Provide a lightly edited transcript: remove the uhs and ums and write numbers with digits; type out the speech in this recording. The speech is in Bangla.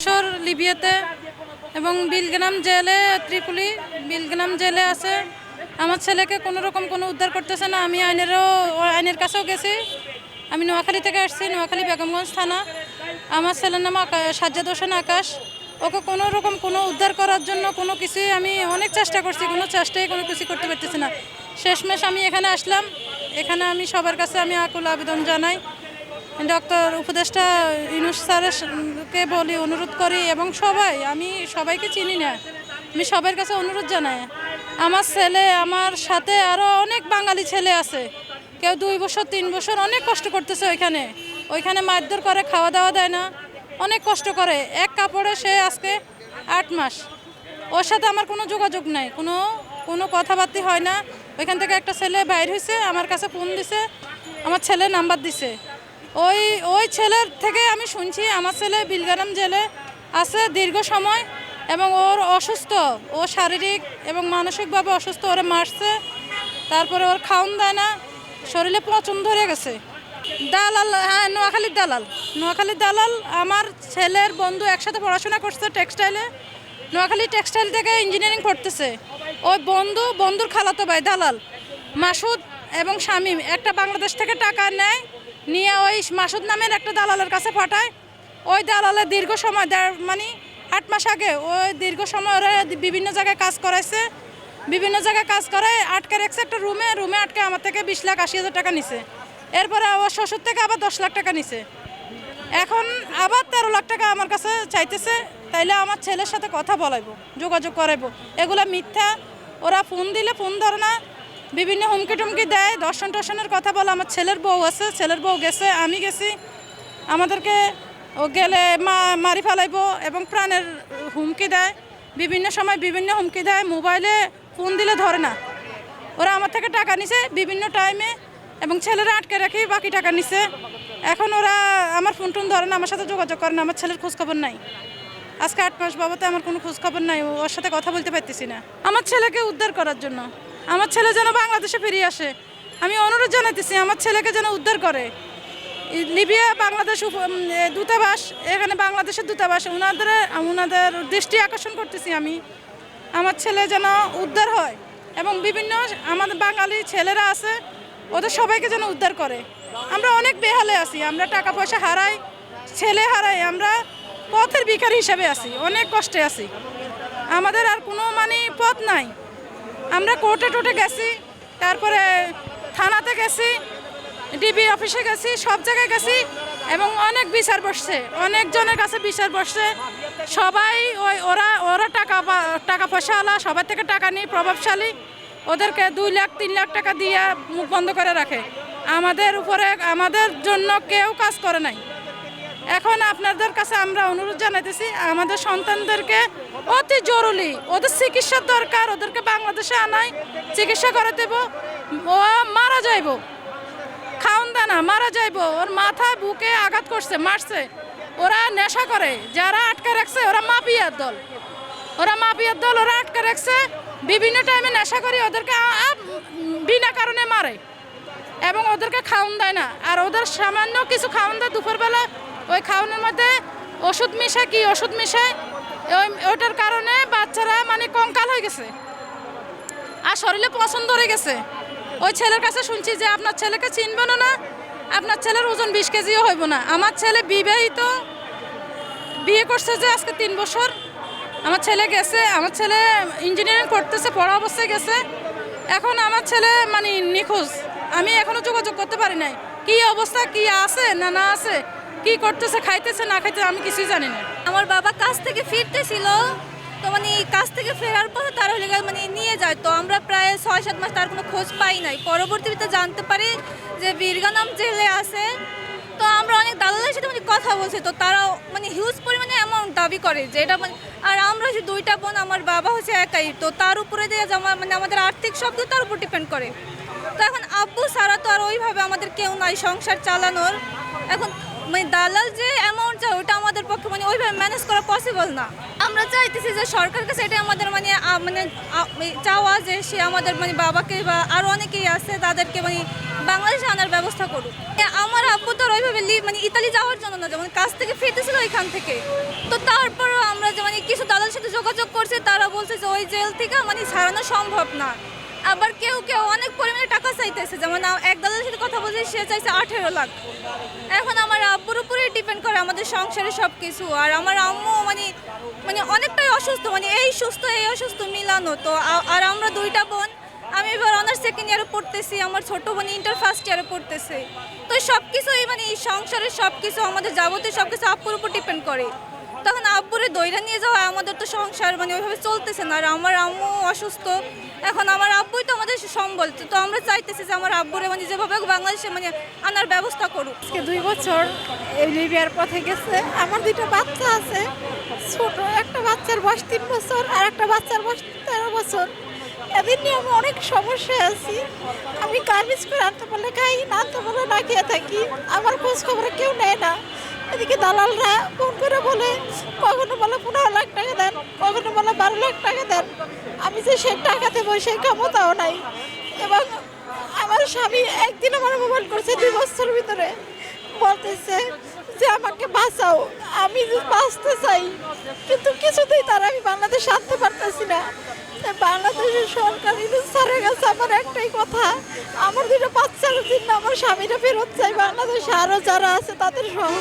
বছর লিবিয়াতে এবং বিলগ্রাম জেলে ত্রিপুলি বিলগ্রাম জেলে আছে। আমার ছেলেকে কোনো রকম কোনো উদ্ধার করতেছে না। আমি আইনের কাছেও গেছি। আমি নোয়াখালী থেকে আসছি, নোয়াখালী বেগমগঞ্জ থানা। আমার ছেলের নাম সাজ্জাদ হোসেন আকাশ। ওকে কোনো রকম কোনো উদ্ধার করার জন্য কোনো কিছুই আমি অনেক চেষ্টা করছি, কোনো কিছু করতে পারতেছি না। শেষমেশ আমি এখানে আসলাম। এখানে আমি সবার কাছে আমি আকুল আবেদন জানাই, ডক্টর উপদেষ্টা ইউনূস স্যারকে বলি, অনুরোধ করি এবং আমি সবাইকে চিনি না, আমি সবার কাছে অনুরোধ জানাই। আমার ছেলে, আমার সাথে আরও অনেক বাঙালি ছেলে আছে, কেউ 2 বছর 3 বছর অনেক কষ্ট করতেছে। ওইখানে মারধর করে, খাওয়া দাওয়া দেয় না, অনেক কষ্ট করে। এক কাপড়ে সে আজকে 8 মাস। ওর সাথে আমার কোনো যোগাযোগ নাই, কোনো কথাবার্তা হয় না। ওইখান থেকে একটা ছেলে বাইর হয়েছে, আমার কাছে ফোন দিছে, আমার ছেলের নাম্বার দিছে। ওই ছেলের থেকে আমি শুনছি আমার ছেলে বিলগ্রাম জেলে আছে দীর্ঘ সময় এবং ওর অসুস্থ, ও শারীরিক এবং মানসিকভাবে অসুস্থ। ওরে মারছে, তারপরে ওর খাওন দেয় না, শরীরে পচন ধরে গেছে। দালাল, হ্যাঁ, নোয়াখালীর দালাল। আমার ছেলের বন্ধু একসাথে পড়াশোনা করছে টেক্সটাইলে, নোয়াখালী টেক্সটাইল থেকে ইঞ্জিনিয়ারিং পড়তেছে। ওই বন্ধুর খালাতো ভাই দালাল মাসুদ এবং শামীম একটা বাংলাদেশ থেকে টাকা নেয়, নিয়ে ওই মাসুদ নামের একটা দালালের কাছে পাঠায়। ওই দালালের দীর্ঘ সময় 8 মাস আগে ওই দীর্ঘ সময় ওরা বিভিন্ন জায়গায় কাজ করাইছে, বিভিন্ন জায়গায় কাজ করায় আটকে রাখছে একটা রুমে আটকে আমার থেকে 20,80,000 টাকা নিছে। এরপরে ওর শ্বশুর থেকে আবার 10 লাখ টাকা নিছে। এখন আবার 13 লাখ টাকা আমার কাছে চাইতেছে। তাইলে আমার ছেলের সাথে কথা বলাইবো, যোগাযোগ করাইবো। এগুলা মিথ্যা। ওরা ফোন দিলে ফোন ধরে না, বিভিন্ন হুমকি টুমকি দেয়, দর্শনের কথা বলে। আমার ছেলের বউ আছে, ছেলের বউ গেছে, আমি গেছি। আমাদেরকে ও গেলে মারি ফেলাইবো এবং প্রাণের হুমকি দেয়। বিভিন্ন সময় বিভিন্ন হুমকি দেয়। মোবাইলে ফোন দিলে ধরে না। ওরা আমার থেকে টাকা নিছে বিভিন্ন টাইমে এবং ছেলেরা আটকে রাখি বাকি টাকা নিছে। এখন ওরা আমার ফোন টোন ধরে না, আমার সাথে যোগাযোগ করে না। আমার ছেলের খোঁজখবর নাই। আজকে 8 মাস বাবাতে আমার কোনো খোঁজখবর নাই, ওর সাথে কথা বলতে পারতেছি না। আমার ছেলেকে উদ্ধার করার জন্য, আমার ছেলে যেন বাংলাদেশে ফিরে আসে, আমি অনুরোধ জানাইতেছি আমার ছেলেকে যেন উদ্ধার করে। লিবিয়া বাংলাদেশ দূতাবাস, এখানে বাংলাদেশের দূতাবাস, ওনাদের দৃষ্টি আকর্ষণ করতেছি আমি, আমার ছেলে যেন উদ্ধার হয় এবং বিভিন্ন আমাদের বাঙালি ছেলেরা আছে ওদের সবাইকে যেন উদ্ধার করে। আমরা অনেক বেহালে আছি, আমরা টাকা পয়সা হারাই, ছেলে হারাই, আমরা পথের ভিখারি হিসাবে আছি, অনেক কষ্টে আছি। আমাদের আর কোনো পথ নাই। আমরা কোর্টে গেছি, তারপরে থানাতে গেছি, ডিবি অফিসে গেছি, সব জায়গায় গেছি এবং অনেক বিচার বসছে, অনেকজনের কাছে বিচার বসছে। সবাই ওরা টাকা পয়সা আলা, সবার থেকে টাকা নিয়ে প্রভাবশালী, ওদেরকে 2 লাখ 3 লাখ টাকা দিয়ে মুখ বন্ধ করে রাখে। আমাদের জন্য কেউ কাজ করে নাই। এখন আপনাদের কাছে আমরা অনুরোধ জানাইতেছি, আমাদের সন্তানদেরকে অতি জরুরি, ওদের চিকিৎসার দরকার, ওদেরকে বাংলাদেশে আনাই, চিকিৎসা করে দেব। ও মারা যাইব, খাওন দানা মারা যাইব। ওর মাথায় বুকে আঘাত করছে, মারছে। ওরা নেশা করে, যারা আটকে রাখছে ওরা মাফিয়ার দল, ওরা আটকে রাখছে। বিভিন্ন টাইমে নেশা করি ওদেরকে বিনা কারণে মারে এবং ওদেরকে খাওন দেয় না। আর ওদের সামান্য কিছু খাওন দেয় দুপুরবেলা, ওই খাওয়ানোর মধ্যে ওষুধ মিশায়, ওইটার কারণে বাচ্চারা কঙ্কাল হয়ে গেছে আর শরীরে পছন্দ ধরে গেছে। ওই ছেলের কাছে শুনছি যে আপনার ছেলেকে চিনবেন না, আপনার ছেলের ওজন 20 কেজিও হইব না। আমার ছেলে বিবাহিত, বিয়ে করছে যে আজকে 3 বছর। আমার ছেলে গেছে, আমার ছেলে ইঞ্জিনিয়ারিং পড়তেছে, পড়া অবস্থায় গেছে। এখন আমার ছেলে নিখোঁজ। আমি এখনো যোগাযোগ করতে পারি নাই, কি অবস্থা, কি আছে না আছে, কি করতেছে, খাইতেছে না খাইতেছে, আমি কিছুই জানি না। আমার বাবা কাজ থেকে ফিরতেছিল, তো কাজ থেকে ফেরার পথে তার নিয়ে যায়। তো আমরা প্রায় 6-7 মাস তার কোনো খোঁজ পাই নাই। পরবর্তীতে জানতে পারি যে বিলগ্রাম জেলে আছে। তো আমরা অনেক দালালের সাথে কথা বলছি, তো তারা হিউজ পরিমাণে অ্যামাউন্ট দাবি করে যে এটা আর আমরা হচ্ছে 2টা বোন, আমার বাবা হচ্ছে একাই। তো তার উপরে দিয়ে আমাদের আর্থিক সব কিছু তার উপর ডিপেন্ড করে। তো এখন আব্বু ছাড়া তো আর ওইভাবে আমাদের কেউ নাই সংসার চালানোর। এখন দালাল যে অ্যামাউন্ট চায় ওটা আমাদের পক্ষে ওইভাবে ম্যানেজ করা পসিবল না। আমরা চাইতেছি যে সরকার কাছে এটা আমাদের চাওয়া যে সে আমাদের বাবাকে বা আরও অনেকেই আছে তাদেরকে বাংলাদেশে আনার ব্যবস্থা করুক। আমার আব্বু তো ওরা ওইভাবে মানে ইতালি যাওয়ার জন্য না, যেমন কাজ থেকে ফিরতেছিল এখান থেকে। তো তারপরও আমরা যে মানে কিছু দালালের সাথে যোগাযোগ করছি, তারা বলছে যে ওই জেল থেকে মানে ছাড়ানো সম্ভব না। আবার কেউ কেউ অনেক পরিমাণে টাকা চাইতেছে, যেমন এক দালালের সাথে কথা বলছি, সে চাইছে 18 লাখ। এখন আমার আব্বুর উপরে ডিপেন্ড করে আমাদের সংসারে সব কিছু। আর আমার আম্মু মানে মানে অনেকটাই অসুস্থ, মানে এই সুস্থ এই অসুস্থ মিলানো। তো আর আমরা দুইটা বোন, আমি এবার অনার্স সেকেন্ড ইয়ারে পড়তেছি, আমার ছোট বোন ইন্টার ফার্স্ট ইয়ারে পড়তেছে। তো সব কিছুই মানে এই সংসারের সব কিছু, আমাদের যাবতীয় সব কিছু আব্বুর উপর ডিপেন্ড করে। তখন আব্বুরে দইরা নিয়ে যাওয়া, আমাদের তো সংসার মানে ওইভাবে চলতেছে না। আর আমার আম্মু অসুস্থ, এখন আমার আব্বুই তো আমাদের সম্বল। তো আমরা চাইতেছি যে আমার আব্বুরে মানে যেভাবে বাংলাদেশে মানে আনার ব্যবস্থা করুক। আজকে 2 বছর এই লিবিয়ার পথে গেছে। আমার 2টা বাচ্চা আছে, ছোট একটা বাচ্চার বয়স 3 বছর আর একটা বাচ্চার বয়স 13 বছর। এদের নিয়ে আমি অনেক সমস্যায় আছি। আমি গার্মেন্টস করে আনতে পারলে খাই, না আনতে পারলে না খেয়ে থাকি। আমার খোঁজ খবর কেউ নেয় না। এদিকে দালালরা ফোন করে বলে, কখনো বলে 15 লাখ টাকা দেন, কখনো বলে 12 লাখ টাকা দেন। আমি যে সেই টাকা দেবো সেই ক্ষমতাও নাই। এবং আমার স্বামী একদিন আমার মোবাইল করছে 2 বছরের ভিতরে, বলতেছে যে আমাকে বাঁচাও, আমি বাঁচতে চাই, কিন্তু কিছুতেই তারা আমি বাংলাদেশে আনতে পারতেছি না। বাংলাদেশের সরকার স্যারের কাছে আমার একটাই কথা, আমার 2টা বাচ্চার জন্য আমার স্বামীরা ফেরত চাই বাংলাদেশে, আরও যারা আছে তাদের সহ।